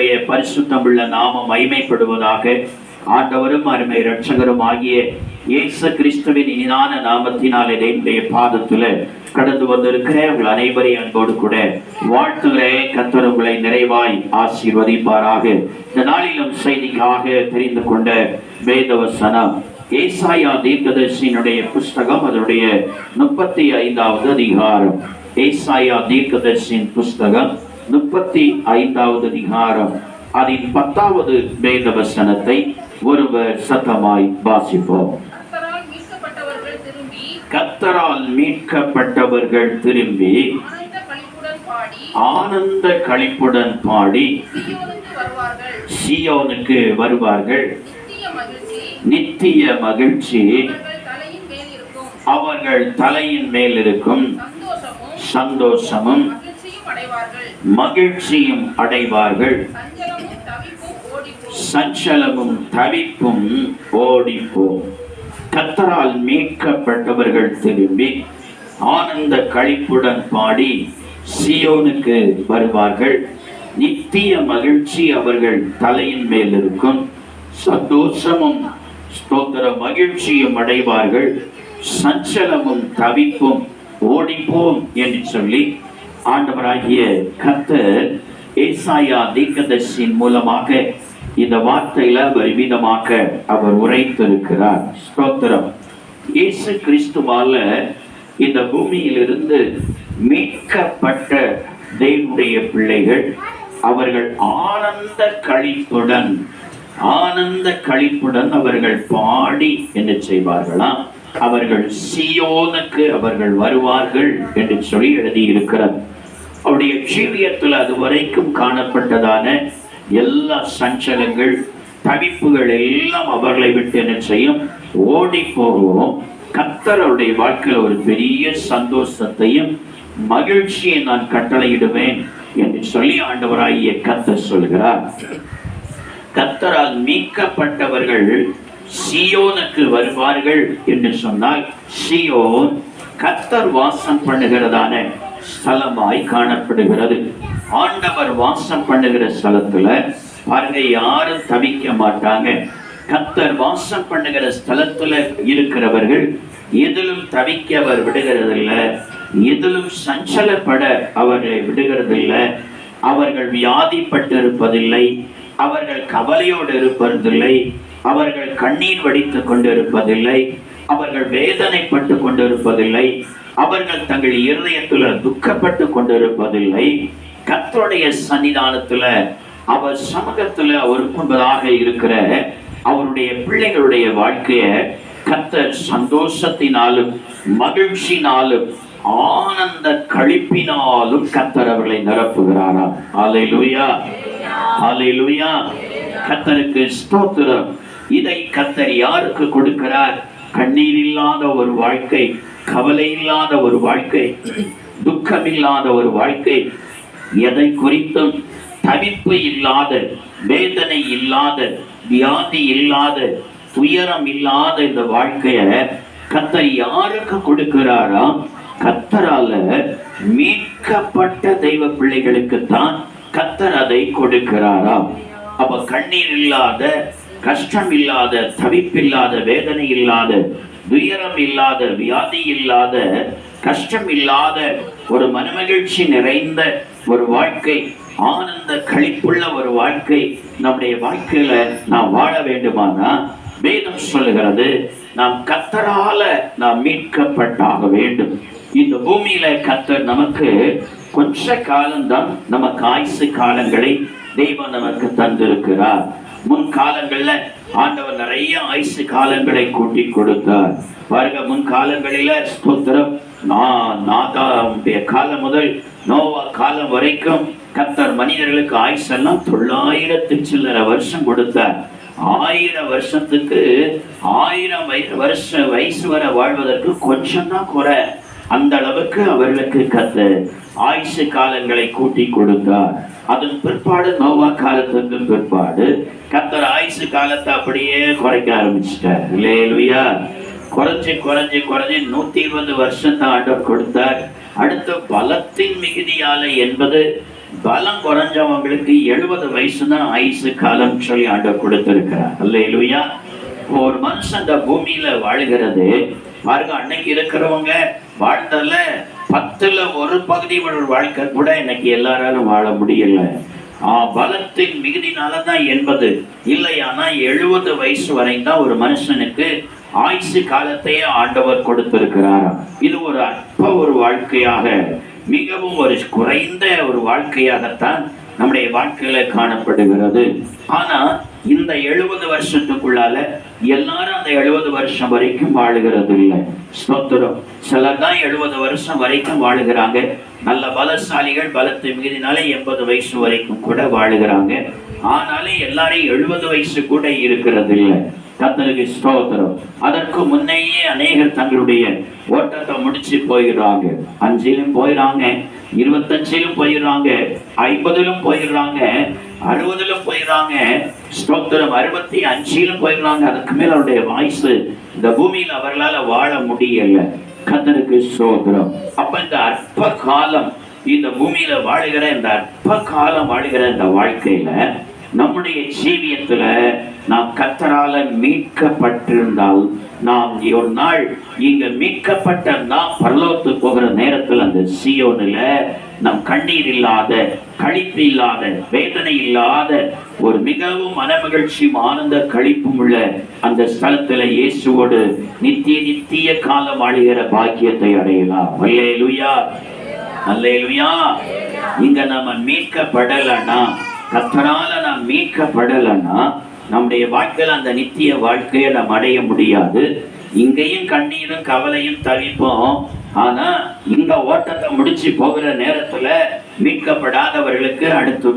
கர்த்தருடைய பரிசுத்தமுள்ள நாமம் மகிமைப்படுவதாக. ஆண்டவரும் அருமை இரட்சகரும் ஆகிய இயேசு கிறிஸ்துவின் இனிதான நாமத்தினாலே என்னுடைய பாதத்துல கடந்து வந்திருக்கிற உங்கள் அனைவரையும் அன்போடு கூட வாழ்த்துகிறேன். கர்த்தர் உங்களை நிறைவாய் ஆசீர்வதிப்பாராக. இந்த நாளிலும் செய்திக்காக தெரிந்து கொண்ட வேதவசனம் ஏசாயா தீர்க்கதரிசியினுடைய புஸ்தகம், அதனுடைய 35வது அதிகாரம். ஏசாயா தீர்க்கதரிசியின் புஸ்தகம் 35வது அதிகாரம், அதின் 10வது வேதவசனத்தை ஒருவர் சத்தமாய் வாசிப்போம். கர்த்தரால் மீட்கப்பட்டவர்கள் திரும்பி ஆனந்த களிப்புடன் பாடி சீயோனுக்கு வருவார்கள். நித்திய மகிழ்ச்சி அவர்கள் தலையின் மேல் இருக்கும். சந்தோஷமும் மகிழ்ச்சியும் அடைவார்கள். சஞ்சலமும் தவிப்பும் ஓடிப்போம். கர்த்தரால் மீட்கப்பட்டவர்கள் திரும்பி ஆனந்த களிப்புடன் பாடி சீயோனுக்கு வருவார்கள். நித்திய மகிழ்ச்சி அவர்கள் தலையின் மேல் இருக்கும். சந்தோஷமும் ஸ்தோத்திர மகிழ்ச்சியும் அடைவார்கள். சஞ்சலமும் தவிப்பும் ஓடிப்போம் என்று சொல்லி ஆண்டவராகிய கர்த்தர் ஏசாயா தீர்க்கதரிசியின் மூலமாக இந்த வார்த்தையில விதமாக அவர் உரைத்திருக்கிறார். ஸ்தோத்திரம். இயேசு கிறிஸ்துவால இந்த பூமியிலிருந்து மீட்கப்பட்ட தேவனுடைய பிள்ளைகள் அவர்கள் ஆனந்த களிப்புடன் அவர்கள் பாடி என்ன செய்வார்களாம்? அவர்கள் சீயோனுக்கு அவர்கள் வருவார்கள் என்று சொல்லி எழுதியிருக்கிறார். அவருடைய ஜீவியத்தில் அது வரைக்கும் காணப்பட்டதான எல்லா சஞ்சலங்கள், தவிப்புகள் எல்லாம் அவர்களை விட்டு என்ன செய்யும்? ஓடி போகும். கர்த்தர் அவருடைய வாழ்க்கையில் ஒரு பெரிய சந்தோஷத்தையும் மகிழ்ச்சியை நான் கட்டளையிடுவேன் என்று சொல்லி ஆண்டவராகிய கர்த்தர் சொல்கிறார். கர்த்தரால் மீட்கப்பட்டவர்கள் சீயோனுக்கு வருவார்கள் என்று சொன்னால், சீயோன் கர்த்தர் வாசம் பண்ணுகிறதான ஸ்தலமாய் காணப்படுகிறது. ஆண்டவர் வாசம் பண்ணுகிற ஸ்தலத்துல பாருங்க, யாரும் தவிக்க மாட்டாங்க. கர்த்தர் வாசம் பண்ணுகிற ஸ்தலத்துல இருக்கிறவர்கள் எதிலும் தவிக்க அவர் விடுகிறதில்லை, எதிலும் சஞ்சலப்பட அவர்களை விடுகிறதில்லை. அவர்கள் வியாதிப்பட்டு இருப்பதில்லை, அவர்கள் கவலையோடு இருப்பதில்லை, அவர்கள் கண்ணீர் வடித்துக் கொண்டிருப்பதில்லை, அவர்கள் வேதனைப்பட்டு கொண்டிருப்பதில்லை, அவர்கள் தங்கள் இருதயத்துல துக்கப்பட்டு கொண்டிருப்பதில்லை. கர்த்தருடைய சன்னிதானத்துல அவர் சமூகத்துல அவர் முன்பதாக இருக்கிற அவருடைய பிள்ளைகளுடைய வாழ்க்கைய கர்த்தர் சந்தோஷத்தினாலும் மகிழ்ச்சினாலும் ஆனந்த களிப்பினாலும் கர்த்தர் அவர்களை நிரப்புகிறாராம். அல்லேலூயா, அல்லேலூயா. கர்த்தருக்கு ஸ்தோத்திரம். இதை கர்த்தர் யாருக்கு கொடுக்கிறார்? கண்ணீர் இல்லாத ஒரு வாழ்க்கை, கவலை இல்லாத ஒரு வாழ்க்கை, துக்கம் இல்லாத ஒரு வாழ்க்கை, எதை குறித்தும் தவிப்பு இல்லாத, வேதனை இல்லாத, வியாதி இல்லாத, துயரம் இல்லாத இந்த வாழ்க்கைய கர்த்தர் யாருக்கு கொடுக்கிறாராம்? கர்த்தரால மீட்கப்பட்ட தெய்வ பிள்ளைகளுக்கு தான் கர்த்தர் அதை கொடுக்கிறாராம். அப்ப கண்ணீர் இல்லாத, கஷ்டம் இல்லாத, தவிப்பில்லாத, வேதனை இல்லாத, துயரம் இல்லாத, வியாதி இல்லாத, கஷ்டம் இல்லாத ஒரு மனமகிழ்ச்சி நிறைந்த ஒரு வாழ்க்கை, ஆனந்த களிப்புள்ள ஒரு வாழ்க்கை நம்முடைய வாழ்க்கையில நாம் வாழ வேண்டுமானா வேதம் சொல்லுகிறது, நாம் கர்த்தரால நாம் மீட்கப்பட்டாக வேண்டும். இந்த பூமியில கர்த்தர் நமக்கு கொஞ்ச காலம்தான், நமக்கு ஆயுசு காலங்களை தெய்வம் நமக்கு தந்திருக்கிறார். முன் காலங்கள்ல ஆண்டவர் நிறைய ஆயுசு காலங்களை கூட்டி கொடுத்தார். பாருங்க, முன் காலங்களில ஸ்தோத்திரம், நாதாவுடைய காலம் முதல் நோவா காலம் வரைக்கும் கர்த்தர் மனிதர்களுக்கு ஆயுசெல்லாம் 900 சில்லற வருஷம் கொடுத்தார். 1000 வருஷத்துக்கு 1000 வருஷ வயசு வரை வாழ்வதற்கு கொஞ்சம் தான் குறை. அந்த அளவுக்கு அவர்களுக்கு கர்த்தர் ஆயுசு காலங்களை கூட்டி கொடுத்தார். அதன் பிற்பாடு நோவா காலத்துக்கு பிற்பாடு கர்த்தர் ஆயுசு காலத்தை அப்படியே குறைக்க ஆரம்பிச்சிட்டார். இல்லையா? குறைஞ்சி 120 வருஷத்தை ஆண்டவர் கொடுத்தார். அடுத்து பலத்தின் மிகுதியால என்பது பலம் குறைஞ்சவங்களுக்கு 70 வயசு தான் ஆயுசு காலம் சொல்லி ஆண்டவர் கொடுத்திருக்கிறார். அல்லேலூயா. ஒரு மனுஷன் இந்த பூமியில வாழ்கிறது பாருங்க, அன்னைக்கு இருக்கிறவங்க வாழ்ந்தல 10ல் 1 பகுதி வாழ்க்கை கூட இன்னைக்கு எல்லாராலும் வாழ முடியல. பலத்தின் மிகுதினாலதான் 80 இல்லையானா 70 வயசு வரை தான் ஒரு மனுஷனுக்கு ஆயுசு காலத்தையே ஆண்டவர் கொடுத்திருக்கிறார். இது ஒரு அற்ப ஒரு வாழ்க்கையாக, மிகவும் ஒரு குறைந்த ஒரு வாழ்க்கையாகத்தான் நம்முடைய வாழ்க்கையில காணப்படுகிறது. ஆனா இந்த 70 வருஷத்துக்குள்ளால எல்லாரும் அந்த 70 வருஷம் வரைக்கும் வாழுகிறது இல்லை. ஸ்தோத்திரம். சிலர் தான் 70 வருஷம் வரைக்கும் வாழுகிறாங்க. நல்ல பலசாலிகள் பலத்தை மீறினாலே 80 வயசு வரைக்கும் கூட வாழுகிறாங்க. ஆனாலும் எல்லாரும் 70 வயசு கூட இருக்கிறது இல்லை. கர்த்தருக்கு ஸ்தோத்திரம். அதற்கு முன்னையே அநேகர் தங்களுடைய ஓட்டத்தை முடிச்சு போயிடுறாங்க. 5லும் போயிடுறாங்க, 25லும் போயிடுறாங்க, 50லும் போயிடுறாங்க, 60லும் போயிடுறாங்க. ஸ்தோத்திரம். 65லும் போயிடுறாங்க. அதுக்கு மேல அவருடைய வயசு இந்த பூமியில் அவர்களால் வாழ முடியல. கர்த்தருக்கு ஸ்தோத்திரம். அப்ப இந்த அற்ப காலம், இந்த பூமியில வாழுகிற இந்த அற்ப காலம் வாழுகிற இந்த வாழ்க்கையில நம்முடைய ஜீவியத்துல நாம் கர்த்தரால மீட்கப்பட்டிருந்தால், நாம் ஒரு நாள் இங்க மீட்கப்பட்ட நாம் பரலோகத்துக்கு போகிற நேரத்தில் அந்த சீயோனில நம் கண்ணீர் இல்லாத, களிப்பு இல்லாத, வேதனை இல்லாத ஒரு மிகவும் மனமகிழ்ச்சி ஆனந்த களிப்பும் உள்ள அந்த ஸ்தலத்துல இயேசுவோடு நித்திய காலம் வாழுகிற பாக்கியத்தை அடையலாம். அல்லேலூயா, அல்லேலூயா. இங்க நம்ம மீட்கப்படலன்னா, கர்த்தரால நாம் மீட்கப்படலன்னா நம்முடைய வாழ்க்கையில அந்த நித்திய வாழ்க்கையை நாம் அடைய முடியாது. இங்கேயும் கண்ணீரும் கவலையும் தவிப்போம். ஆனா இந்த ஓட்டத்தை முடிச்சு போகிற நேரத்துல மீட்கப்படாதவர்களுக்கு அடுத்து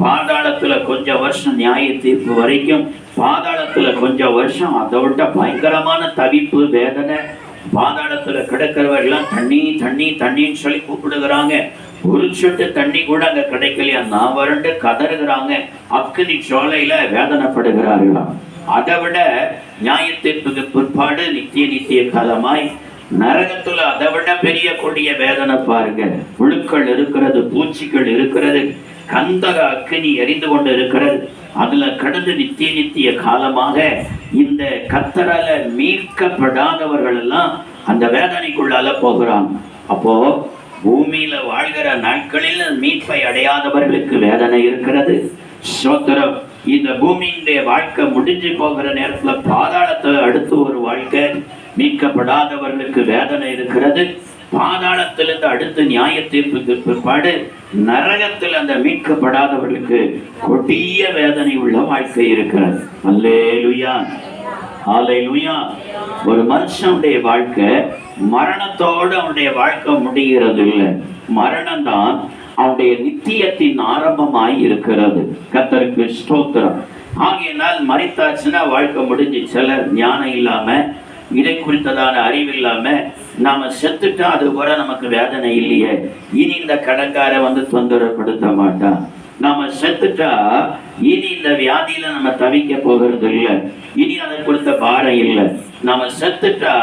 பாதாளத்துல கொஞ்சம் வருஷம் நியாய தீர்ப்பு வரைக்கும், பாதாளத்துல கொஞ்சம் வருஷம், அதை விட்ட பயங்கரமான தவிப்பு, வேதனை. பாதாளத்துல கிடக்கிறவர்கள்லாம் தண்ணி தண்ணி தண்ணின்னு சொல்லி கூப்பிடுகிறாங்க. ஒரு சொட்டு தண்ணி கூட அங்க கிடைக்கலையா, நான் வறண்டு கதறுகிறாங்க. அக்கினி சோலையில வேதனைப்படுகிறார்களாம். அதை விட நியாயத்தீர்ப்புக்கு பிற்பாடு நித்திய காலமாய் நரகத்துல அதை விட பெரிய கொடிய வேதனை பாருங்க. புழுக்கள் இருக்கிறது, பூச்சிகள் இருக்கிறது, கந்தக அக்கினி எரிந்து கொண்டு இருக்கிறது. அதுல கடந்து நித்திய காலமாக இந்த கர்த்தரால மீட்கப்படாதவர்கள் எல்லாம் அந்த வேதனைக்குள்ளால போகிறாங்க. அப்போ பூமியில வாழ்கிற நாட்களில் மீட்பை அடையாதவர்களுக்கு வேதனை இருக்கிறது. ஸ்தோத்திரம். இந்த பூமியினுடைய வாழ்க்கை முடிஞ்சு போகிற நேரத்துல பாதாளத்துல அடுத்து ஒரு வாழ்க்கை, மீட்கப்படாதவர்களுக்கு வேதனை இருக்கிறது. பாதாளத்திலிருந்து அடுத்து நியாய தீர்ப்புக்கு பிற்பாடு நரகத்தில் அந்த மீட்கப்படாதவர்களுக்கு கொடிய வேதனை உள்ள வாழ்க்கை இருக்கிறது. அல்லேலூயா, அல்லேலூயா. ஒரு மனுஷனுடைய வாழ்க்கை மரணத்தோடு அவனுடைய வாழ்க்கை முடிகிறது இல்லை. மரணம் தான் அவனுடைய நித்தியத்தின் ஆரம்பமாய் இருக்கிறது. கர்த்தருக்கு ஸ்தோத்திரம். ஆகையினால் மரித்தாச்சுன்னா வாழ்க்கை முடிஞ்சு. சிலர் ஞானம் இல்லாம, இதை குறித்ததான அறிவில்லாம நாம செத்துட்டா அது கூட நமக்கு வேதனை இல்லையே, இனி இந்த கடன்கார வந்து தொந்தரப்படுத்த மாட்டான். நாம செத்துட்டா இனி இந்த வியாதியில நம்ம தவிக்க போகிறது இல்லை, இனி அதை கொடுத்த பாரம் இல்லை. நாம செத்துட்டா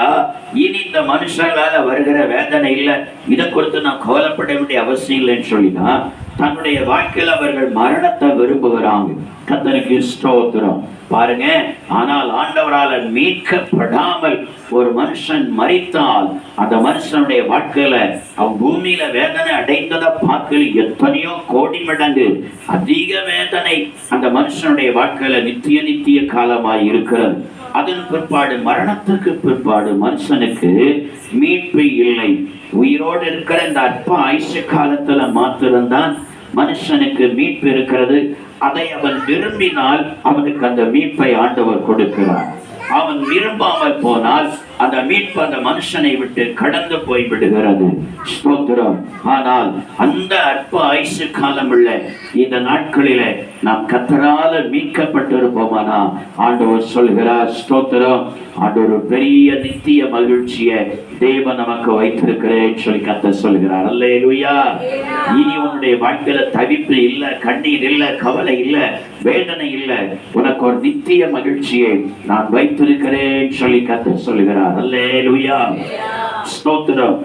இனி இந்த மனுஷங்களால வருகிற வேதனை இல்லை, இதை கொடுத்து நான் கவலைப்பட வேண்டிய அவசியம் இல்லைன்னு சொல்லிதான் தன்னுடைய வாழ்க்கையில் அவர்கள் மரணத்தை விரும்புகிறாங்க. கர்த்தருக்கு ஸ்தோத்திரம். பாருங்க. ஆனால் ஆண்டவரால் மீட்கப்படாமல் ஒரு மனுஷன் மரித்தால் அந்த மனுஷனுடைய வாழ்க்கையில அவன் பூமியில வேதனை அடைந்ததை பார்க்கல எத்தனையோ கோடி மடங்கு அதிக வேதனை அந்த மனுஷனுடைய வாழ்க்கையில நித்திய காலமாய் இருக்கிறது. அதன் பிற்பாடு, மரணத்துக்கு பிற்பாடு மனுஷனுக்கு மீட்பு இல்லை. உயிரோடு இருக்கிற இந்த அற்ப ஆயுசு காலத்துல மாத்திரம்தான் மனுஷனுக்கு மீட்பு இருக்கிறது. அதை அவன் விரும்பினால் அவனுக்கு அந்த மீட்பை ஆண்டவர் கொடுக்கிறார். அவன் விரும்பாமல் போனால் அந்த மீட்பு அந்த மனுஷனை விட்டு கடந்து போய் விடுகிறது. ஸ்தோத்திரம். ஆனால் அந்த அற்ப ஆயுசு காலம் உள்ள இந்த நாட்களில நாம் கர்த்தரால மீட்கப்பட்டிருப்போமானா ஆண்டவர் சொல்கிறார், ஸ்தோத்திரம், ஆண்டவர் பெரிய நித்திய மகிழ்ச்சியை தேவன் நமக்கு வைத்திருக்கிறேன் சொல்லி கர்த்தர் சொல்கிறார். அல்லேலூயா. இனி உன்னுடைய வாழ்க்கையில தவிப்பு இல்ல, கண்ணீர் இல்ல, கவலை இல்ல, வேதனை இல்ல. உனக்கு ஒரு நித்திய மகிழ்ச்சியை நான் வைத்திருக்கிறேன் சொல்லி கர்த்தர் சொல்கிறார். அல்லேலூயா. ஸ்தோத்திரம்.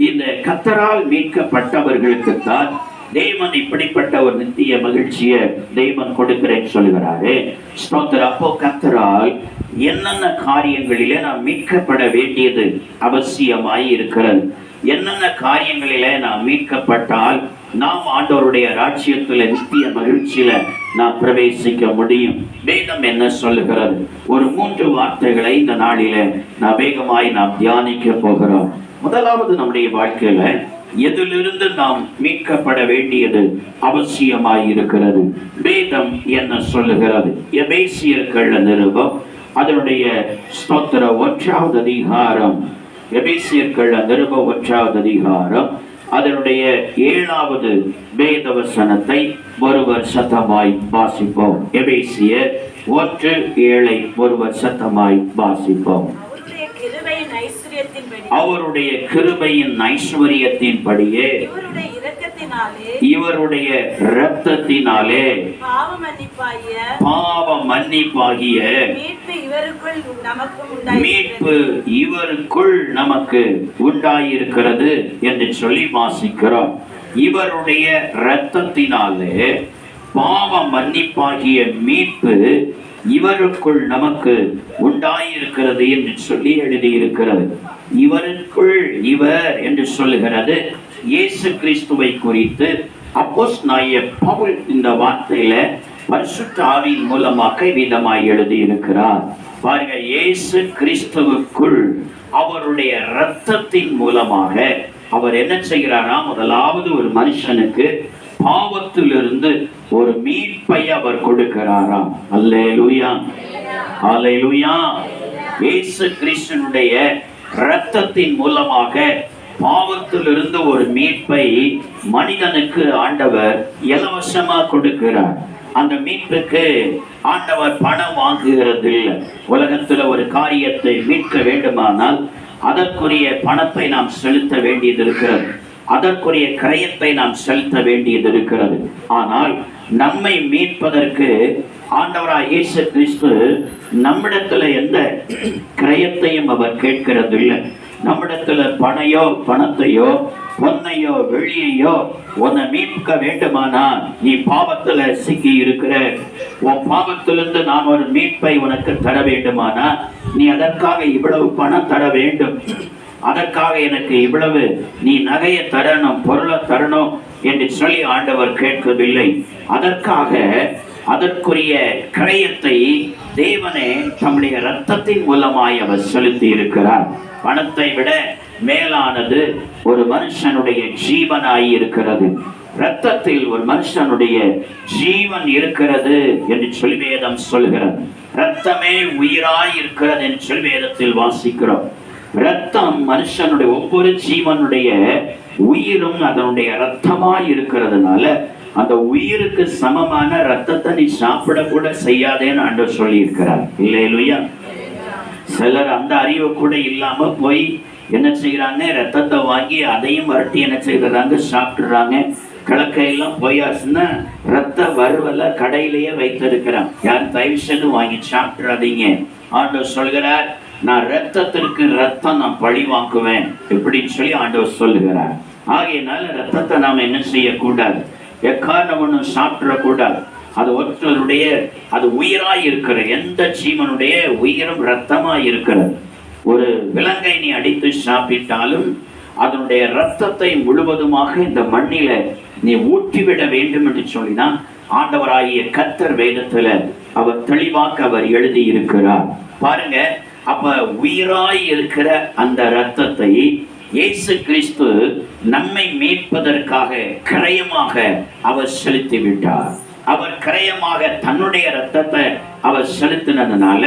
இந்த கர்த்தரால் மீட்கப்பட்டவர்களுக்கு தான் தேவன் இப்படிப்பட்ட ஒரு நித்திய மகிழ்ச்சியை தேவன் கொடுக்கிறேன்னு சொல்லுகிறாரு. ஸ்தோத்திரம். அப்போ கர்த்தரால் என்னென்ன காரியங்களிலே நாம் மீட்கப்பட வேண்டியது அவசியமாய் இருக்கிறது, என்னென்ன காரியங்களிலே நாம் மீட்கப்பட்டால் நாம் ஆண்டவருடைய ராஜ்யத்துல நித்திய மகிழ்ச்சியில நாம் பிரவேசிக்க முடியும். வேதம் என்ன சொல்லுகிறது? ஒரு 3 வார்த்தைகளை இந்த நாளில நாம் வேகமாய் நாம் தியானிக்க போகிறோம். முதலாவது, நம்முடைய வாழ்க்கையில எதிலிருந்து நாம் மீட்கப்பட வேண்டியது அவசியமாய் இருக்கிறது. வேதம் என்ன சொல்லுகிறது? எபேசியர்கள் நிருபம் அதனுடைய ஸ்தோத்திர 1வது அதிகாரம், எபேசியர்கள் நிருபம் 1வது அதிகாரம் அதனுடைய 7வது வேத வசனத்தை ஒருவர் சத்தமாய் வாசிப்போம். எபேசியர் 1:7 ஒருவர் சத்தமாய் வாசிப்போம். அவருடைய கிருபையின் ஐஸ்வரியத்தின்படியே இவருடைய இரத்தத்தினாலே பாவ மன்னிப்பாகிய மீட்பு இவருக்குள் நமக்கு உண்டாயிருக்கிறது என்று சொல்லி வாசிக்கிறோம். இவருடைய இரத்தத்தினாலே பாவ மன்னிப்பாகிய மீட்பு இவருக்குள் நமக்கு உண்டாயிருக்கிறது என்று சொல்லி எழுதியிருக்கிறது. இவருக்குள், இவர் என்று சொல்லுகிறது இயேசு கிறிஸ்துவை குறித்து அப்போஸ்தலனாகிய பவுல் இந்த வார்த்தையில பரிசுத்த ஆவியின் மூலமாக விதமாய் எழுதியிருக்கிறார். பாருங்க, இயேசு கிறிஸ்துவுக்குள் அவருடைய இரத்தத்தின் மூலமாக அவர் என்ன செய்கிறாரா? முதலாவது ஒரு மனுஷனுக்கு பாவத்திலிருந்து ஒரு மீட்பை அவர் கொடுக்கிறாராம். அல்லேலூயா, அல்லேலூயா. இயேசு கிறிஸ்துவினுடைய இரத்தத்தின் மூலமாக பாவத்திலிருந்து ஒரு மீட்பை மனிதனுக்கு ஆண்டவர் இலவசமா கொடுக்கிறார். அந்த மீட்புக்கு ஆண்டவர் பணம் வாங்குகிறது இல்லை. உலகத்துல ஒரு காரியத்தை மீட்க வேண்டுமானால் அதற்குரிய பணத்தை நாம் செலுத்த வேண்டியது இருக்கிறது, அதற்குரிய கிரயத்தை நாம் செலுத்த வேண்டியது இருக்கிறது. ஆனால் நம்மை மீட்பதற்கு ஆண்டவராய் இயேசு கிறிஸ்து நம்மிடத்துல எந்த கிரயத்தையும் அவர் கேட்கிறது இல்லை. நம்மிடத்துல பணத்தையோ பொன்னையோ வெள்ளியையோ உன்னை மீட்க வேண்டுமானா நீ பாவத்துல சிக்கி இருக்கிற, உன் பாவத்திலிருந்து நான் ஒரு மீட்பை உனக்கு தர வேண்டுமானா நீ அதற்காக இவ்வளவு பணம் தர வேண்டும், அதற்காக எனக்கு இவ்வளவு நீ நகையை தரணும், பொருளை தரணும் என்று சொல்லி ஆண்டவர் கேட்கவில்லை. அதற்குரிய கிரயத்தை தேவனே தம்முடைய இரத்தத்தின் மூலமாய் அவர் செலுத்தி இருக்கிறார். பணத்தை விட மேலானது ஒரு மனுஷனுடைய ஜீவனாய் இருக்கிறது. இரத்தத்தில் ஒரு மனுஷனுடைய ஜீவன் இருக்கிறது என்று சொல்லி வேதம் சொல்கிறது. இரத்தமே உயிராய் இருக்கிறது என்று சொல்லி வேதத்தில் வாசிக்கிறோம். இரத்தம் மனுஷனுடைய ஒவ்வொரு ஜீவனுடைய உயிரும் அதனுடைய இரத்தமாய் இருக்கிறதுனால அந்த உயிருக்கு சமமான இரத்தத்தை நீ சாப்பிட கூட செய்யாதேன்னு ஆண்டவர் சொல்லி இருக்கிறார். இல்லையா? சிலர் அந்த அறிவு கூட இல்லாம போய் என்ன செய்யறாங்க? ரத்தத்தை வாங்கி அதையும் வரட்டி என்ன செய்யறாங்க? சாப்பிட்டுறாங்க. கிழக்கையெல்லாம் போயாச்சுன்னா ரத்த வறுவலை கடையிலேயே வைத்திருக்கிறான். யார் தயவு செய்து வாங்கி சாப்பிட்றாதீங்க. ஆண்டவர் சொல்கிறார், நான் ரத்தத்திற்கு ரத்தம் நான் பழி வாங்குவேன் எப்படின்னு சொல்லி ஆண்டவர் சொல்லுகிறார். ஆகையினால ரத்தத்தை நாம் என்ன செய்யக்கூடாது? எக்காரணம் ஒன்றும் சாப்பிடக்கூடாது. அது ஒருத்தருடைய, அது உயிராய் இருக்கிற எந்த ஜீவனுடைய உயிரும் ரத்தமாய் இருக்கிறது. ஒரு விலங்கை நீ அடித்து சாப்பிட்டாலும் அதனுடைய ரத்தத்தை முழுவதுமாக இந்த மண்ணில நீ ஊற்றிவிட வேண்டும் என்று சொல்லிதான் ஆண்டவராகிய கர்த்தர் வேதத்துல அவர் தெளிவாக அவர் எழுதி இருக்கிறார். பாருங்க, அப்ப உயிராய் இருக்கிற அந்த ரத்தத்தை இயேசு கிறிஸ்து நம்மை மீட்பதற்காக கிரயமாக அவர் செலுத்தி விட்டார். அவர் கிரயமாக தன்னுடைய ரத்தத்தை அவர் செலுத்தினதுனால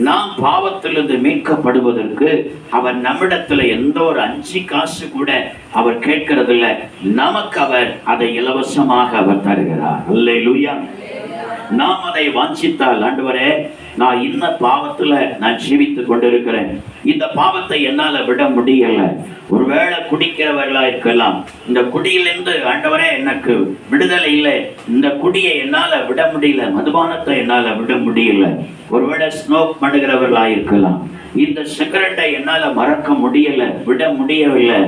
நாம் பாவத்திலிருந்து மீட்கப்படுவதற்கு அவர் நம்மிடத்துல எந்த ஒரு 5 காசு கூட அவர் கேட்கறதில்லை. நமக்கு அவர் அதை இலவசமாக அவர் தருகிறார். அல்லேலூயா. நாம் அதை வாஞ்சித்தால், ஆண்டவரே நான் இந்த பாவத்துல நான் ஜீவித்து கொண்டிருக்கிறேன், இந்த பாவத்தை என்னால விட முடியல, ஒருவேளை குடிக்கிறவர்களா இருக்கலாம், இந்த குடியிலிருந்து ஆண்டவரே எனக்கு விடுதலை இல்லை, இந்த குடியை என்னால விட முடியல, மதுபானத்தை என்னால விட முடியல, ஒருவேளை ஸ்மோக் பண்ணுகிறவர்களா இருக்கலாம், இந்த சிகரெட்டை என்னால மறக்க முடியல, விட முடியவில்லை,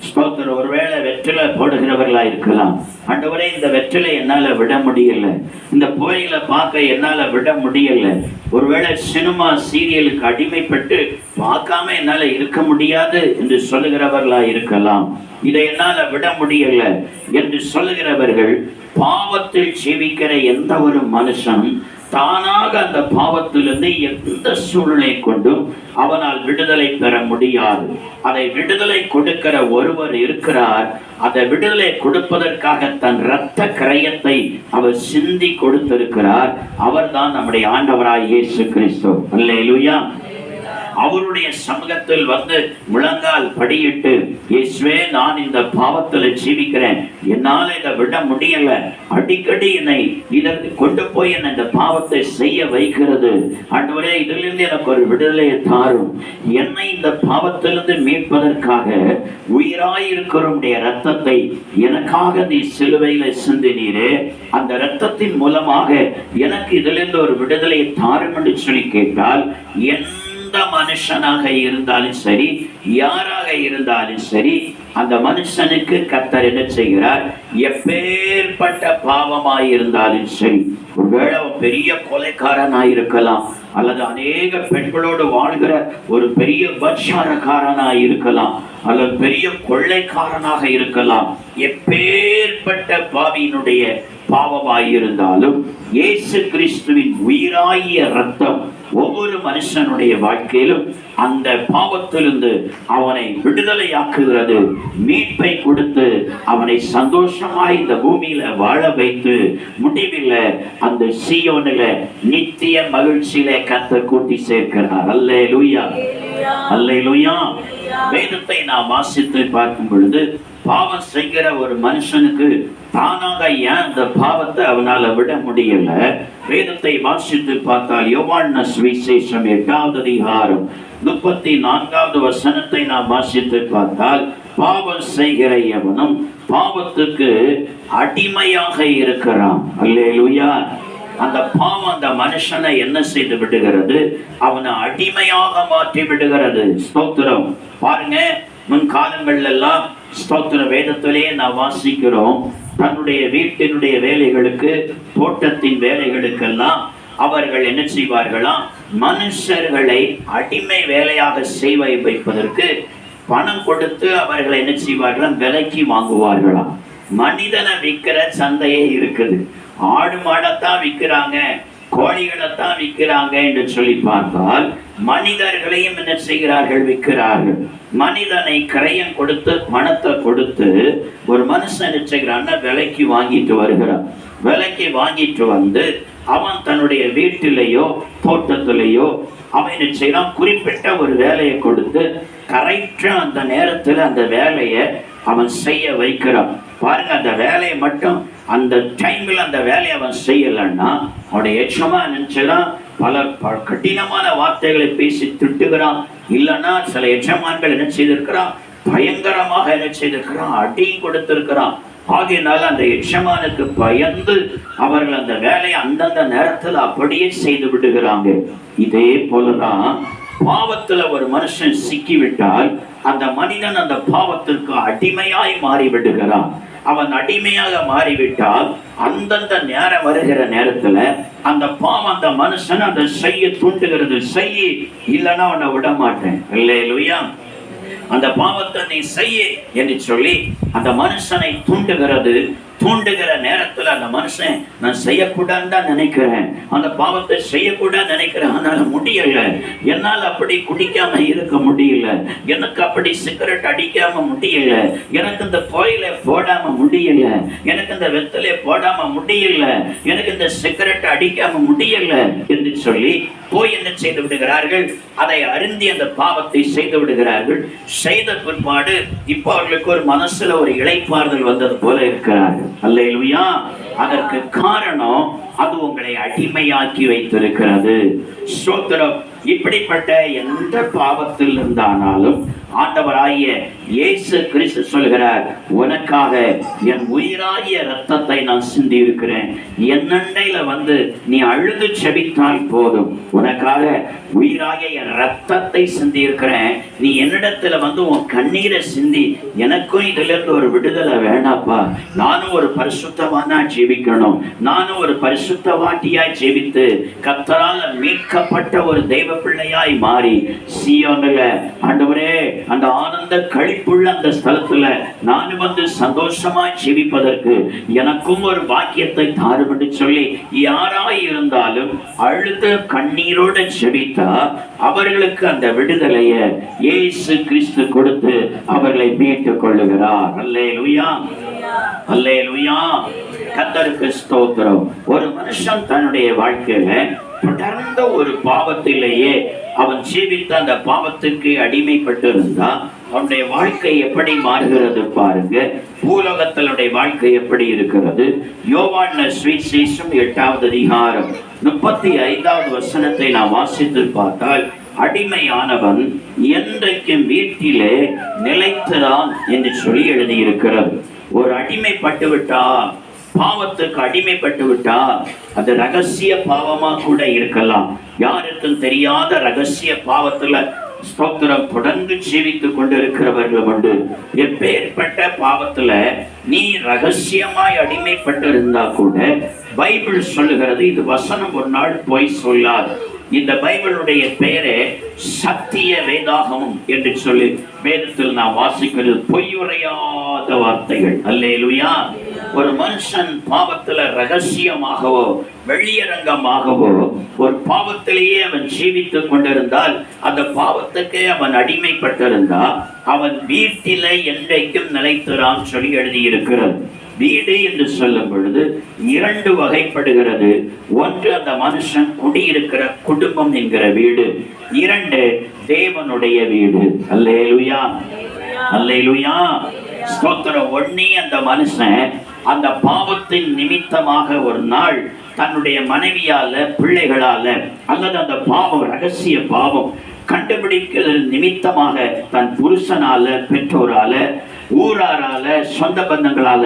ஸ்தோத்திரம். ஒருவேளை வெற்றிலை போடுகிறவர்களா இருக்கலாம். ஆண்டவரே, இந்த வெற்றிலை என்னால விட முடியல, இந்த புகையில பார்க்க என்னால விட முடியல. ஒருவேளை சினிமா சீரியலுக்கு அடிமைப்பட்டு பார்க்காம என்னால இருக்க முடியாது என்று சொல்லுகிறவர்களா இருக்கலாம். இதை என்னால விட முடியல என்று சொல்லுகிறவர்கள், பாவத்தில் ஜீவிக்கிற எந்த ஒரு மனுஷனும் தானாக அந்த பாவத்திலிருந்து எந்த சூழ்நிலை கொண்டும் அவனால் விடுதலை பெற முடியாது. அதை விடுதலை கொடுக்கிற ஒருவர் இருக்கிறார். அதை விடுதலை கொடுப்பதற்காக தன் இரத்த கிரயத்தை அவர் சிந்தி கொடுத்திருக்கிறார். அவர்தான் நம்முடைய ஆண்டவராய் இயேசு கிறிஸ்து. அல்லேலூயா. அவருடைய சமூகத்தில் வந்து முழங்கால் படியிட்டு, இயேசுவே, நான் இந்த பாவத்தில் ஜீவிக்கிறேன், என்னால இதை விட முடியல, அடிக்கடி என்னை இதற்கு கொண்டு போய் என்னை இந்த பாவத்தை செய்ய வைக்கிறது. ஆண்டவரே, இதிலிருந்து எனக்கு ஒரு விடுதலையை தாரும். என்னை இந்த பாவத்திலிருந்து மீட்பதற்காக உயிராயிருக்கிறவருடைய இரத்தத்தை எனக்காக நீ சிலுவையில சிந்தினீரே, அந்த இரத்தத்தின் மூலமாக எனக்கு இதிலிருந்து ஒரு விடுதலையை தாரும் என்று சொல்லி கேட்டால், எந்த மனுஷனாக இருந்தாலும் சரி, யாராக இருந்தாலும் சரி, அந்த மனுஷனுக்கு கர்த்தர் என்ன செய்கிறார்? எப்பேற்பட்ட பாவமாய் இருந்தாலும் சரி, ஒருவேளை பெரிய கொலைக்காரனாயிருக்கலாம், அல்லது அநேக பெண்களோடு வாழ்கிற ஒரு பெரிய பட்சாரக்காரனாய் இருக்கலாம், அல்லது பெரிய கொள்ளைக்காரனாக இருக்கலாம், எப்பேற்பட்ட பாவியினுடைய பாவமாயிருந்தாலும் இயேசு கிறிஸ்துவின் உயிராகிய இரத்தம் ஒவ்வொரு மனுஷனுடைய வாழ்க்கையிலும் அந்த பாவத்திலிருந்து அவனை விடுதலையாக்குகிறது. மீட்பை கொடுத்து அவனை சந்தோஷமாய் இந்த பூமியில வாழ வைத்து முடிவில் அந்த சீயோனில நித்திய மகிழ்ச்சியில கர்த்தர் கூட்டி சேர்க்கிறார். அல்லேலூயா, அல்லேலூயா. வேதத்தை நாம் வாசித்து பார்க்கும் பொழுது, பாவம் செய்கிற ஒரு மனுஷனுக்கு தானாக ஏன் அந்த பாவத்தை அவனால விட முடியல? வேதத்தை வாசித்து பார்த்தால், யோவான் சுவிசேஷம் 8வது அதிகாரம் 34வது வசனத்தை நாம் வாசித்து பார்த்தால், பாவம் செய்கிற எவனும் பாவத்துக்கு அடிமையாக இருக்கிறான். அல்லேலூயா. அந்த பாவம் அந்த மனுஷனை என்ன செய்து விடுகிறது? அவனை அடிமையாக மாற்றி விடுகிறது. ஸ்தோத்திரம். பாருங்க, முன் காலங்கள்ல எல்லாம் ஸ்தோத்திர வேதத்திலேயே நான் வாசிக்கிறோம், தன்னுடைய வீட்டினுடைய வேலைகளுக்கு, தோட்டத்தின் வேலைகளுக்கெல்லாம் அவர்கள் என்ன செய்வார்களாம்? மனுஷர்களை அடிமை வேலையாக செய்ய வைப்பதற்கு பணம் கொடுத்து அவர்களை என்ன செய்வார்களாம்? விலைக்கு வாங்குவார்களாம். மனிதனை விற்கிற சந்தையே இருக்குது. ஆடு மாடத்தான் விற்கிறாங்க, கோழிகளைத்தான் விற்கிறாங்க என்று சொல்லி பார்த்தால், மனிதர்களையும் என்ன செய்கிறார்கள்? விற்கிறார்கள். மனிதனை கிரயம் கொடுத்து, பணத்தை கொடுத்து ஒரு மனுஷன் என்ன செய்கிறான்னா விலைக்கு வாங்கிட்டு வருகிறான். விலைக்கு வாங்கிட்டு வந்து அவன் தன்னுடைய வீட்டிலேயோ தோட்டத்திலேயோ அவன் என்ன செய்யறான்? குறிப்பிட்ட ஒரு வேலையை கொடுத்து கரெக்டா அந்த நேரத்தில் அந்த வேலையை அவன் செய்ய வைக்கிறான். பாருங்க, அந்த வேலையை மட்டும் அந்த டைம்ல அந்த வேலையை அவன் செய்யலைன்னா அவனுடைய எச்சமா நினைச்சுதான் பல கடினமான வார்த்தைகளை பேசி திட்டுகிறான். இல்லைன்னா சில எச்சமான்கள் என்ன செய்திருக்கிறான்? பயங்கரமாக என்ன செய்திருக்கிறான்? அடியும் கொடுத்திருக்கிறான். ஆகையினால அந்த எச்சமானுக்கு பயந்து அவர்கள் அந்த வேலையை அந்தந்த நேரத்தில் அப்படியே செய்து விடுகிறாங்க. இதே போலதான் பாவத்துல ஒரு மனுஷன் சிக்கிவிட்டால் அந்த மனிதன் அந்த பாவத்திற்கு அடிமையாய் மாறி விடுகிறான். அவன் அடிமையாக மாறிவிட்டால் அந்தந்த நேரம் வருகிற நேரத்துல அந்த பாவம் அந்த மனுஷன் அதை செய்ய தூண்டுகிறது. செய்ய, இல்லைன்னா அவனை விட மாட்டேன். அல்லேலூயா. அந்த பாவத்தை நீ செய்ய என்று சொல்லி அந்த மனுஷனை தூண்டுகிறது. தூண்டுகிற நேரத்துல அந்த மனுஷன், நான் செய்யக்கூடாதுன்னு தான் நினைக்கிறேன், அந்த பாவத்தை செய்யக்கூடாது நினைக்கிறேன், அதனால முடியல, என்னால் அப்படி குடிக்காம இருக்க முடியல, எனக்கு அப்படி சிகரெட் அடிக்காம முடியல, எனக்கு இந்த கோயிலை போடாம முடியல, எனக்கு இந்த வெத்தலை போடாம முடியல, எனக்கு இந்த சிகரெட் அடிக்காம முடியல என்று சொல்லி போய் என்ன செய்து விடுகிறார்கள்? அதை அருந்தி அந்த பாவத்தை செய்து விடுகிறார்கள். செய்த பிற்பாடு இப்ப அவர்களுக்கு ஒரு மனசுல ஒரு இளைப்பாறுதல் வந்தது போல இருக்கிறார்கள். அல்லேலூயா. அதற்கு காரணம், அது உங்களை அடிமையாக்கி வைத்திருக்கிறது. ஸ்தோத்திரம். இப்படிப்பட்ட எந்த பாவத்தில் இருந்தாலும் ஆண்டவராகிய இயேசு கிறிஸ்து சொல்கிறார், உனக்காக என் உயிராகிய ரத்தத்தை நான் சிந்தி இருக்கிறேன். என் அண்டையில வந்து நீ அழுது செபித்தால் போதும், உனக்காக உயிராகிய என் ரத்தத்தை சிந்தி இருக்கிறேன். நீ என்னிடத்துல வந்து உன் கண்ணீரை சிந்தி, எனக்கும் இதுல இருந்து ஒரு விடுதலை வேணாப்பா, நானும் ஒரு பரிசுத்தவானா ஜீவிக்கணும், நானும் ஒரு பரிசுத்தவாட்டியாய் ஜீவித்து கர்த்தரால் மீட்கப்பட்ட ஒரு தெய்வ பிள்ளையாய் மாறி சீயோனில ஆண்டவரே அந்த ஆனந்த களிப்புள்ள அந்த ஸ்தலத்துல நான் வந்து சந்தோஷமாய் ஜீவிப்பதற்கு எனக்கும் ஒரு பாக்கியத்தை தாரும் என்று சொல்லி யாராய் இருந்தாலும் அழுத கண்ணீரோட ஜெபித்தா அவர்களுக்கு அந்த விடுதலையை இயேசு கிறிஸ்து கொடுத்து அவர்களை மீட்டுக் கொள்ளுகிறார். அல்லேலூயா, அல்லேலூயா, கர்த்தருக்கு ஸ்தோத்திரம். ஒரு மனுஷன் தன்னுடைய வாழ்க்கையில தொடர்ந்த ஒரு பாவத்திலேயே அவன் ஜீவித்த அந்த பாவத்துக்கு அடிமைப்பட்டு இருந்தா அவனுடைய வாழ்க்கை எப்படி மாறுகிறது பாருங்க. பூலோகத்தினுடைய வாழ்க்கை எப்படி இருக்கிறது? யோவான் சுவிசேஷம் 8வது அதிகாரம் 35வது வசனத்தை நாம் வாசித்து பார்த்தால், அடிமையானவன் என்றைக்கும் வீட்டிலே நிலைத்திரான் என்று சொல்லி எழுதியிருக்கிறது. ஒரு அடிமைப்பட்டு விட்டா, பாவத்துக்கு அடிமைப்பட்டு விட்டா, அது ரகசிய பாவமா கூட இருக்கலாம். யாருக்கும் தெரியாத ரகசிய பாவத்துல ஸ்தோத்திரம் தொடர்ந்து ஜீவித்துக் கொண்டிருக்கிறவர்கள் உண்டு. எப்பேற்பட்ட பாவத்துல நீ ரகசியமாய் அடிமைப்பட்டு இருந்தா கூட பைபிள் சொல்லுகிறது, இது வசனம் ஒரு நாள் போய் சொல்லாது. இந்த பைபிளுடைய பெயரே சத்திய வேதாகமம் என்று சொல்லி வேதத்தில் நாம் வாசிக்கிறது பொய்யுரையாத வார்த்தைகள். அல்லேலூயா. ஒரு மனுஷன் பாவத்துல ரகசியமாகவோ வெளியரங்கமாகவோ ஒரு பாவத்திலேயே அவன் ஜீவித்துக் கொண்டிருந்தால், அந்த பாவத்துக்கே அவன் அடிமைப்பட்டிருந்தா அவன் வீட்டில என்றைக்கும் நிலைத்திரான் சொல்லி எழுதியிருக்கிறது. வீடு என்று சொல்லும் பொழுது 2 வகைப்படுகிறது. ஒன்று அந்த மனுஷன் குடியிருக்கிற குடும்பம் என்கிற வீடு, 2 தேவனுடைய வீடு. அல்லேலூயா, அல்லேலூயா, ஸ்தோத்திரம். ஒண்ணி அந்த மனுஷன் அந்த பாவத்தின் நிமித்தமாக ஒரு நாள் தன்னுடைய மனைவியால பிள்ளைகளால அல்லது அந்த பாவம் ரகசிய பாவம் கண்டுபிடிக்கிறது நிமித்தமாக தன் புருஷனால பெற்றோரால ஊராரால சொந்த பந்தங்களால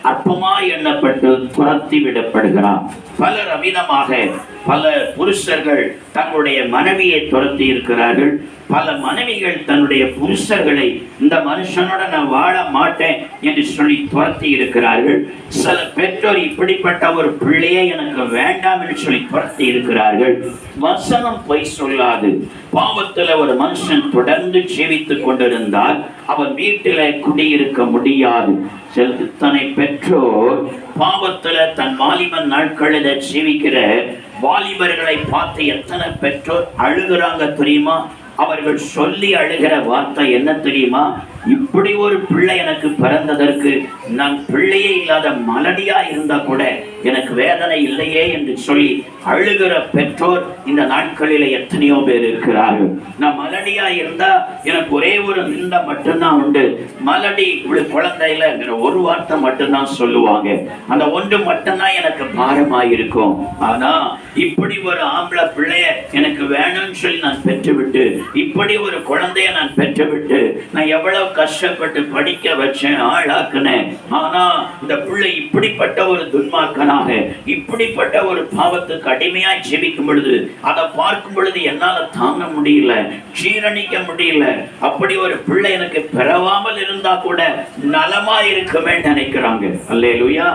அற்பமாய் எண்ணப்பட்டு துரத்தி விடப்படுகிறான். பலர் அமிதமாக பல புருஷர்கள் தங்களுடைய மனைவியை துரத்தி இருக்கிறார்கள். பல மனைவிகள் தன்னுடைய புருஷர்களை இந்த மனுஷனோட நான் வாழ மாட்டேன் என்று சொல்லி துரத்தி இருக்கிறார்கள். சில பெற்றோர் இப்படிப்பட்ட ஒரு பிள்ளையை எனக்கு வேண்டாம் என்று சொல்லி துரத்தி இருக்கிறார்கள். வசனம் பொய் சொல்லாது. பாவத்துல ஒரு மனுஷன் தொடர்ந்து ஜீவித்துக் கொண்டிருந்தால் அவன் வீட்டில குடியிருக்க முடியாது. தன்னை பெற்றோர் பாவத்துல தன் வாலிபன் நாட்களில ஜீவிக்கிற வாலிபர்களை பார்த்து எத்தனை பெற்றோர் அழுகிறாங்க தெரியுமா? அவர்கள் சொல்லி அழுகிற வார்த்தை என்ன தெரியுமா? இப்படி ஒரு பிள்ளை எனக்கு பிறந்ததற்கு நான் பிள்ளையே இல்லாத மலடியா இருந்தா கூட எனக்கு வேதனை இல்லையே என்று சொல்லி அழுகிற பெற்றோர் இந்த நாட்களில எத்தனையோ பேர் இருக்கிறார்கள். நான் மலடியா இருந்தா எனக்கு ஒரே ஒரு நிந்த மட்டும்தான் உண்டு, மலடி குழந்தையில ஒரு வார்த்தை மட்டும்தான் சொல்லுவாங்க, அந்த ஒன்று மட்டும்தான் எனக்கு பாரமாயிருக்கும். ஆனா இப்படி ஒரு ஆம்பளை பிள்ளைய எனக்கு வேணும்னு சொல்லி நான் பெற்றுவிட்டு, இப்படி ஒரு குழந்தைய நான் பெற்றுவிட்டு நான் எவ்வளவு கஷ்டப்பட்டு படிக்க வச்சேன், ஆளாக்குனேன். ஆனா இந்த பிள்ளை இப்படிப்பட்ட ஒரு துன்மார்க்கனாக இப்படிப்பட்ட ஒரு பாவத்துக்கு அடிமையாய் ஜெபிக்கும் பொழுது அதை பார்க்கும் பொழுது என்னால தாங்க முடியல, ஜீரணிக்க முடியல. அப்படி ஒரு பிள்ளை எனக்கு பிறவாமல் இருந்தா கூட நலமா இருக்குமே நினைக்கிறாங்க. அல்லேலூயா.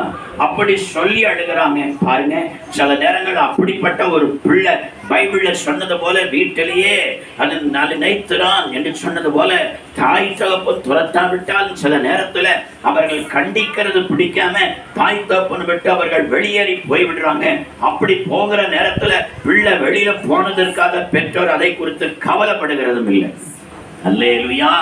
அப்படி சொல்லி அழுகிறாங்க பாருங்க. சில நேரங்கள் அப்படிப்பட்ட ஒரு பிள்ளை பைபிள்ல சொன்னது போல வீட்டிலேயே அது நிலைத்திரான் என்று சொன்னது போல தாய் தகப்பன் துரத்தாவிட்டாலும் சில நேரத்துல அவர்கள் கண்டிக்கிறது பிடிக்காம தாய் தகப்பன் விட்டு அவர்கள் வெளியேறி போய்விடுறாங்க. அப்படி போகிற நேரத்துல பிள்ளை வெளியில போனதற்காக பெற்றோர் அதை குறித்து கவலைப்படுகிறதும் இல்லை. அல்லேலூயா.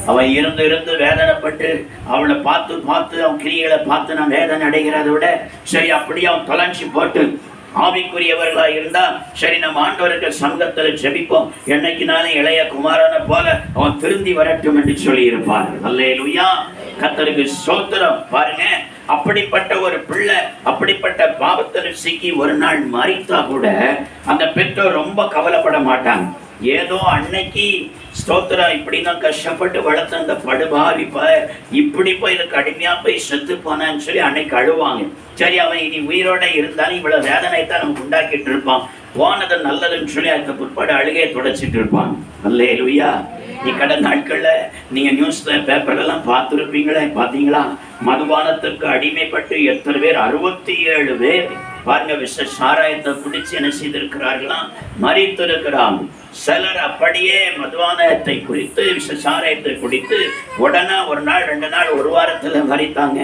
அவன் இருந்து இருந்து வேதனைப்பட்டு அவளை பார்த்து பார்த்து அவன் கிரிகளை பார்த்து நான் வேதனை அடைகிறத விட சரி அப்படியே அவன் தொலைஞ்சி போட்டு ஆவிக்குரியவர்களா இருந்தா சரி நம்ம ஆண்டவருக்கு சங்கத்துல ஜெபிப்போம், என்னைக்குனாலும் இளைய குமாரனை போல அவன் திருந்தி வரட்டும் என்று சொல்லி இருப்பார். அல்லேலூயா. கர்த்தருக்கு ஸ்தோத்திரம். பாருங்க, அப்படிப்பட்ட ஒரு பிள்ளை அப்படிப்பட்ட பாவத்தில் சிக்கி ஒரு நாள் மரித்தா கூட அந்த பெற்றோர் ரொம்ப கவலைப்பட மாட்டாங்க. ஏதோ அன்னைக்கு ஸ்தோத்திரம் இப்படி நான் கஷ்டப்பட்டு வளர்த்த அந்த படுபாவி இப்படி போய் இதுக்கு அடிமையா போய் செத்து போனான்னு சொல்லி அன்னைக்கு அழுவாங்க. சரி, அவன் இனி உயிரோட இருந்தாலும் இவ்வளவு வேதனை தான் நமக்கு உண்டாக்கிட்டு இருப்பான், போனது நல்லதுன்னு சொல்லி அதுக்கு பிற்பாடு அழுகையை துடைச்சிட்டு இருப்பான். அல்லேலூயா. நீ கடந்த நாட்கள்ல நீங்க நியூஸ்ல பேப்பர்ல எல்லாம் பார்த்துருப்பீங்களே, பாத்தீங்களா? மதுபானத்துக்கு அடிமைப்பட்டு எத்தனை பேர், 67 பேர் பாருங்க, விஷ சாராயத்தை குடிச்சு என்ன செய்திருக்கிறார்களாம், மறித்திருக்கிறாங்க. சிலர் அப்படியே மதுபானத்தை குறித்து விஷ சாராயத்தை குடித்து உடனே ஒரு நாள் 2 நாள் 1 வாரத்துல மறித்தாங்க.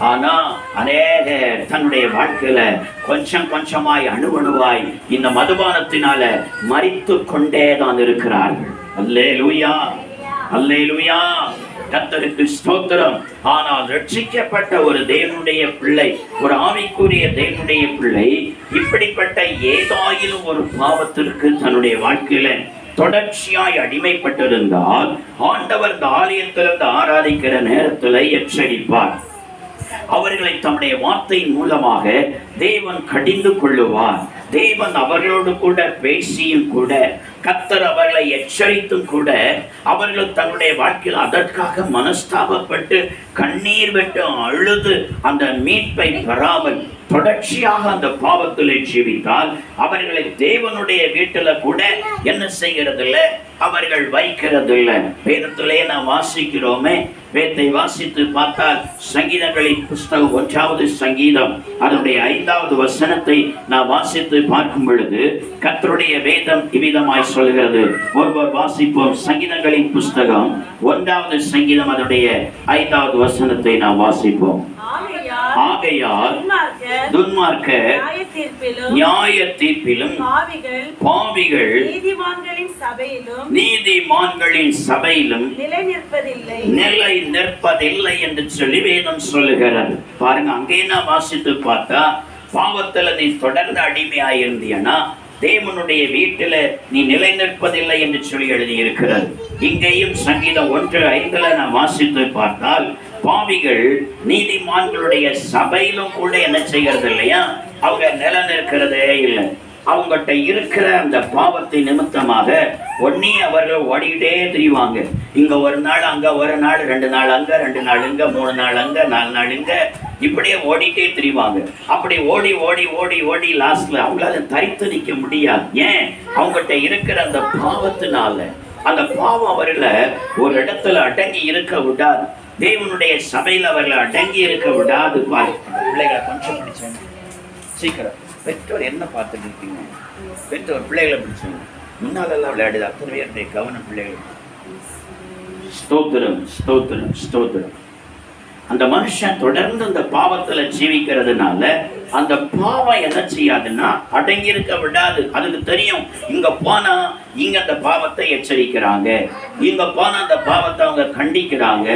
ஆனா அநேக தன்னுடைய வாழ்க்கையில கொஞ்சம் கொஞ்சமாய் அணுவணுவாய் இந்த மதுபானத்தினால மறித்து கொண்டே தான் இருக்கிறார்கள். அல்லேலூயா, அல்லேலூயா, கர்த்தருக்கு ஸ்தோத்திரம். ஆனால் ரட்சிக்கப்பட்ட ஒரு தேவனுடைய பிள்ளை, ஒரு ஆவிக்குரிய தேவனுடைய பிள்ளை இப்படிப்பட்ட ஏதாயிலும் ஒரு பாவத்திற்கு தன்னுடைய வாழ்க்கையில தொடர்ச்சியாய் அடிமைப்பட்டிருந்தால் ஆண்டவர் ஆலயத்திலிருந்து ஆராதிக்கிற நேரத்தில் எச்சரிப்பார். அவர்களை தம்முடைய வார்த்தையின் மூலமாக தேவன் கடிந்து கொள்ளுவார். தேவன் அவர்களோடு கூட பேசியும் கூட, கர்த்தர் அவர்களை எச்சரித்தும் கூட, அவர்கள் தன்னுடைய வாழ்க்கையில் அதற்காக மனஸ்தாபப்பட்டு கண்ணீர் விட்டு அழுது அந்த மீட்பை பெறாமல் தொடர்ச்சியாக அந்த பாவத்திலே ஜீவித்தால் அவர்களை தேவனுடைய வீட்டில கூட என்ன செய்கிறதில்லை, அவர்கள் வைக்கிறதில்லை. வேதத்திலே நாம் வாசிக்கிறோமே, வேதத்தை வாசித்து பார்த்தால் சங்கீதங்களின் புஸ்தகம் 1வது சங்கீதம் அதனுடைய 5வது வசனத்தை நாம் வாசித்து பார்க்கும் பொழுது கர்த்தருடைய வேதம் இவ்விதமாய் சொல்கிறது. ஒருவர் வாசிப்போம். சங்கீதங்களின் புஸ்தகம் 1வது சங்கீதம் அதனுடைய 5வது வசனத்தை நாம் வாசிப்போம். ஆகையால் துன்மார்க்கர் நியாய தீர்ப்பிலும் பாவிகள் நீதிமான்களின் சபையிலும் நிலை நிற்பதில்லை என்று சொல்லி வேதம் சொல்லுகிறது. பாருங்க, அங்கே நான் வாசித்து பார்த்தா, பாவத்துல நீ தொடர்ந்து அடிமையாயிருந்தீனா தேவனுடைய வீட்டில நீ நிலை நிற்பதில்லை என்று சொல்லி எழுதி இருக்கிறது. இங்கேயும் சங்கீதம் 1:5 நான் வாசித்து பார்த்தால், பாவிகள் நீதிமான்களுடைய சபையிலும் கூட என்ன செய்யறது இல்லையா, அவங்க நிலை நிற்கிறதே இல்லை. அவங்ககிட்ட இருக்கிற அந்த பாவத்தை நிமித்தமாக ஒன்னே அவர்கள் ஓடிக்கிட்டே திரிவாங்க. இங்க ஒரு நாள், அங்க ஒரு நாள், 2 நாள் அங்க, 2 நாள் இங்க, 3 நாள் அங்க, 4 நாள் இங்க, இப்படியே ஓடிட்டே திரிவாங்க. அப்படி ஓடி ஓடி ஓடி ஓடி லாஸ்ட்ல அவங்களால தரித்து நிற்க முடியாது. ஏன்? அவங்ககிட்ட இருக்கிற அந்த பாவத்தினால. அந்த பாவம் அவர்களை ஒரு இடத்துல அடங்கி இருக்க விடாது. தேவனுடைய சபையில் அவர்களை அடங்கி இருக்க விடாது. பிள்ளைகளை கொஞ்சம் பிடிச்சாங்க, சீக்கிரம். பெற்றோர் என்ன பார்த்துட்டு இருக்கீங்க? பெற்றோர் பிள்ளைகளை பிடிச்சாங்க. முன்னாலெல்லாம் விளையாடுது அத்தனை பேருடைய கவனம் பிள்ளைகள். ஸ்தோத்திரம், ஸ்தோத்திரம், ஸ்தோத்திரம். அந்த மனுஷன் தொடர்ந்து அந்த பாவத்துல ஜீவிக்கிறதுனால அந்த பாவம் என்ன செய்யாதுன்னா அடங்கி இருக்க விடாது. அதுக்கு தெரியும், இங்க போனா இங்க அந்த பாவத்தை எச்சரிக்கிறாங்க, இங்க போனா அந்த பாவத்தை அவங்க கண்டிக்கிறாங்க.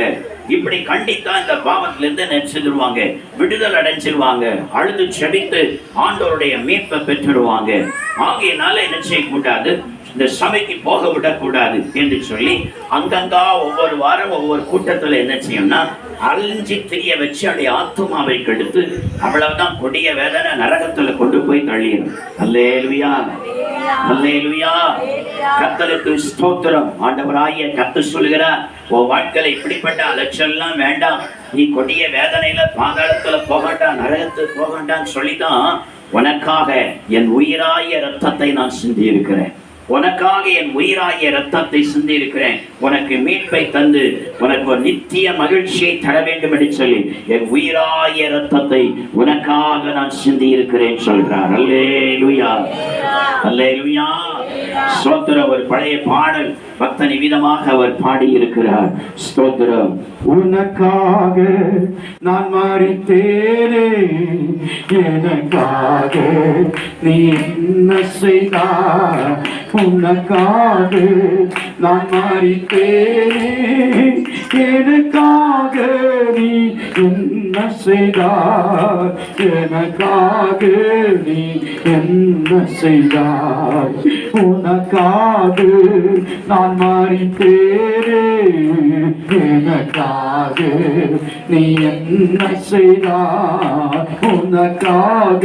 இப்படி கண்டித்தா இந்த பாவத்துல இருந்து நெச்சிடுவாங்க, விடுதல் அடைஞ்சிருவாங்க, அழுது செபித்து ஆண்டவருடைய மீட்பை பெற்றுடுவாங்க. ஆகையினால என்ன செய்யக்கூடாது, இந்த சபைக்கு போக விடக்கூடாது என்று சொல்லி அங்கங்கா ஒவ்வொரு வாரம் ஒவ்வொரு கூட்டத்துல என்ன செய்யும்னா அழிஞ்சி திரிய வச்சு அவருடைய ஆத்துமாவை கெடுத்து அவ்வளவுதான் கொடிய வேதனை நரகத்துல கொண்டு போய் தள்ளிடும். அல்லேலூயா, அல்லேலூயா. கர்த்தருக்கு ஸ்தோத்திரம். ஆண்டவராகிய கர்த்தர் சொல்கிறார், உன் வாழ்க்கையில இப்படிப்பட்ட அலட்செல்லாம் வேண்டாம், நீ கொடிய வேதனையில பாதாளத்துல போகண்டாம், நரகத்துக்கு போகண்டான்னு சொல்லிதான் உனக்காக என் உயிராய ரத்தத்தை நான் சிந்தி இருக்கிறேன், உனக்காக என் உயிராகிய ரத்தத்தை சிந்தி இருக்கிறேன், உனக்கு மீட்பை தந்து உனக்கு ஒரு நித்திய மகிழ்ச்சியை தர வேண்டும் என்று சொல்லி என் உயிராகிய ரத்தத்தை உனக்காக நான் சிந்தி இருக்கிறேன் சொல்கிறார். அல்லேலூயா, அல்லேலூயா. ஸ்தோத்திரம். ஒரு பழைய பாடல் பக்தனி விதமாக அவர் பாடி இருக்கிறார். ஸ்தோத்திரம். உனக்காக நான் மரித்தேனே, எனக்காக நீ என்ன செய்தாய், உனக்காக நான் மரித்தேனே, எனக்காக நீ என்ன செய்தாய், எனக்காக நீ என்ன செய்தாய், உனக்காக நான் மரித்தேனே, எனக்காக நீ என்ன செய்தாய், உனக்காக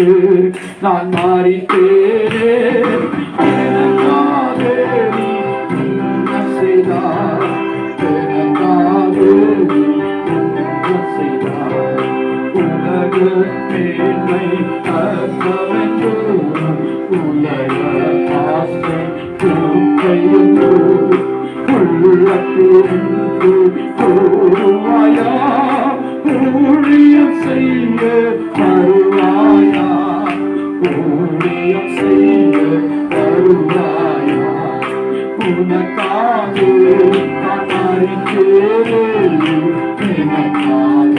நான் மரித்தேனே, எனக்காக நீ உனக்காக நான் மறித்தேன், எனக்காக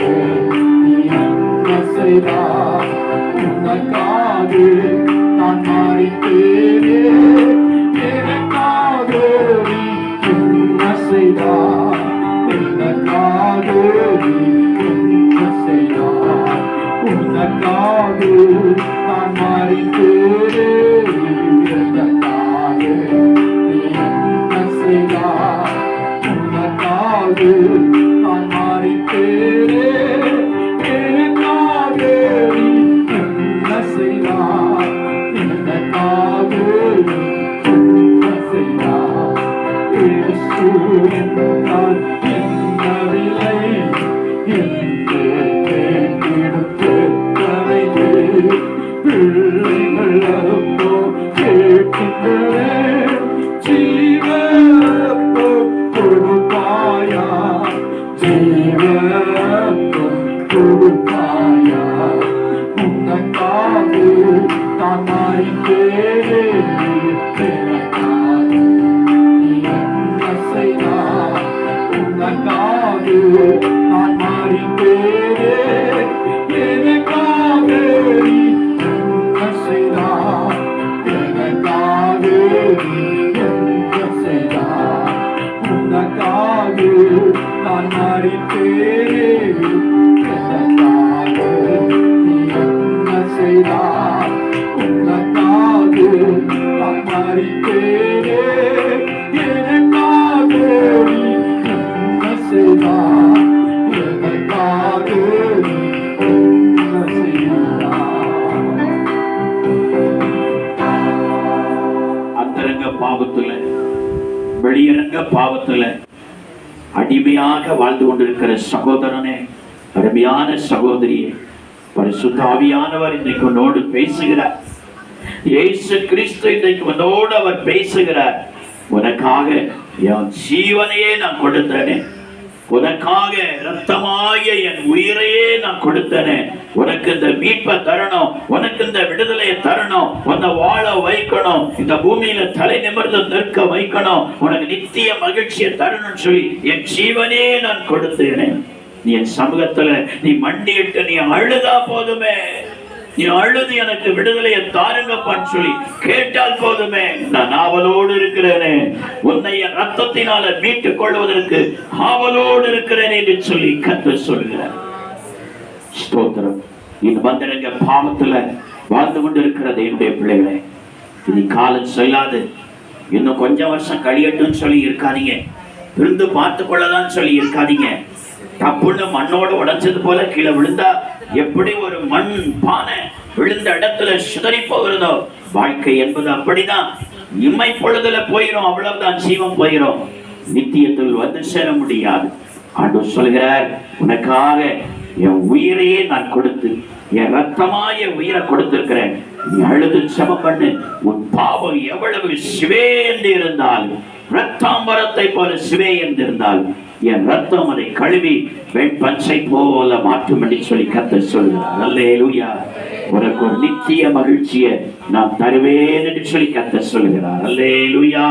நீ என்ன செய்தாய்? உனக்காக நான் மறித்தேன், எனக்காக நீ என்ன செய்தாய்? எனக்காக நீ என்ன செய்தாய்? உனக்காக நான் மறித்தேன், எனக்காக நீ என்ன செய்தாய்? உனக்காக நான் மறித்தேன், எனக்காக நீ என்ன செய்தாய்? எனக்காக நீ என்ன செய்தாய்? இயேசு என்றால் என்ன விலை என்று கேட்டெடுத்தனை பிள்ளைகள் அப்போ கேட்கின்றன, ஜீவப்போ கொடுப்பாயா, ஜீவப்போ கொடுப்பாயா? உனக்காக நான் மறித்தேன், எனக்காக நீ என்ன செய்தாய்? உனக்காக நான் மறித்தேன், எனக்காக நீ என்ன செய்தாய்? எனக்காக நீ என்ன செய்தாய்? உனக்காக நான் மறித்தேன், எனக்காக நீ என்ன செய்தாய்? உனக்காக நான் மறித்தேன், எனக்காக நீ என்ன செய்தாய்? எனக்காக நீ என்ன செய்தாய்? அந்தரங்க பாவத்துல வெளியரங்க பாவத்துல அடிமையாக வாழ்ந்து கொண்டிருக்கிற சகோதரனே, அருமையான சகோதரியே, பரிசுத்த ஆவியானவர் இன்றைக்கு உன்னோடு பேசுகிறார். இயேசு கிறிஸ்து இன்றைக்கு உன்னோடு அவர் பேசுகிறார். உனக்காக என் ஜீவனையே நான் கொடுத்தேனே, உனக்காக இரத்தமாகிய என் உயிரையே நான் கொடுத்தேனே, உனக்கு இந்த மீட்பை தரணும், உனக்கு இந்த விடுதலையை தரணும், உன்னை வாழ வைக்கணும், இந்த பூமியில தலை நிமிர்ந்து நிற்க வைக்கணும், உனக்கு நித்திய மகிழ்ச்சியை தரணும்னு சொல்லி என் ஜீவனே நான் கொடுத்தேனே. நீ என் சமூகத்துல நீ மண்டியிட்டு நீ அழுதா போதுமே, நீ அழுது எனக்கு விடுதலையை தாருங்கப்பான்னு சொல்லி கேட்டால் போதுமே, நான் ஆவலோடு இருக்கிறேனே, உன்னை என் ரத்தத்தினால மீட்டுக் கொள்வதற்கு ஆவலோடு இருக்கிறேன் என்று சொல்லி கர்த்தர் சொல்கிறார். ஸ்தோத்திரம். இந்த மந்திரங்க பாவத்துல வாழ்ந்து கொண்டு இருக்கிறது என்னுடைய பிள்ளைகளே, இனி காலம் சொல்லாது, இன்னும் கொஞ்சம் வருஷம் கழியட்டும் சொல்லி இருக்காதீங்க, இருந்து பார்த்து கொள்ளதான் சொல்லி இருக்காதீங்க. தப்புன்னு மண்ணோடு உடைச்சது போல கீழே விழுந்தா எப்படி ஒரு மண் பானை விழுந்த இடத்துல சிதறி போகிறதோ, வாழ்க்கை என்பது அப்படிதான். இம்மை பொழுதுல போயிடும், அவ்வளவுதான், ஜீவன் போயிடும், நித்தியத்தில் வந்து சேர முடியாது. ஆண்டவர் சொல்கிறார், உனக்காக என் உயிரையே நான் கொடுத்து என் ரத்தமாய உயிரை கொடுத்திருக்கிறேன். நீ அழுது செபம் பண்ணு. உன் பாவம் எவ்வளவு சிவேந்து இருந்தால், ரத்தாம்பரத்தை போல சிவேந்து இருந்தால், என் ரத்தம் அதை கழுவி வெண் பச்சை போல மாற்றும் என்று சொல்லி கர்த்தர் சொல்கிறார். அல்லேலூயா. உனக்கு ஒரு நித்திய மகிழ்ச்சியை நான் தருவேன் என்று சொல்லி கர்த்தர் சொல்கிறார். அல்லேலூயா.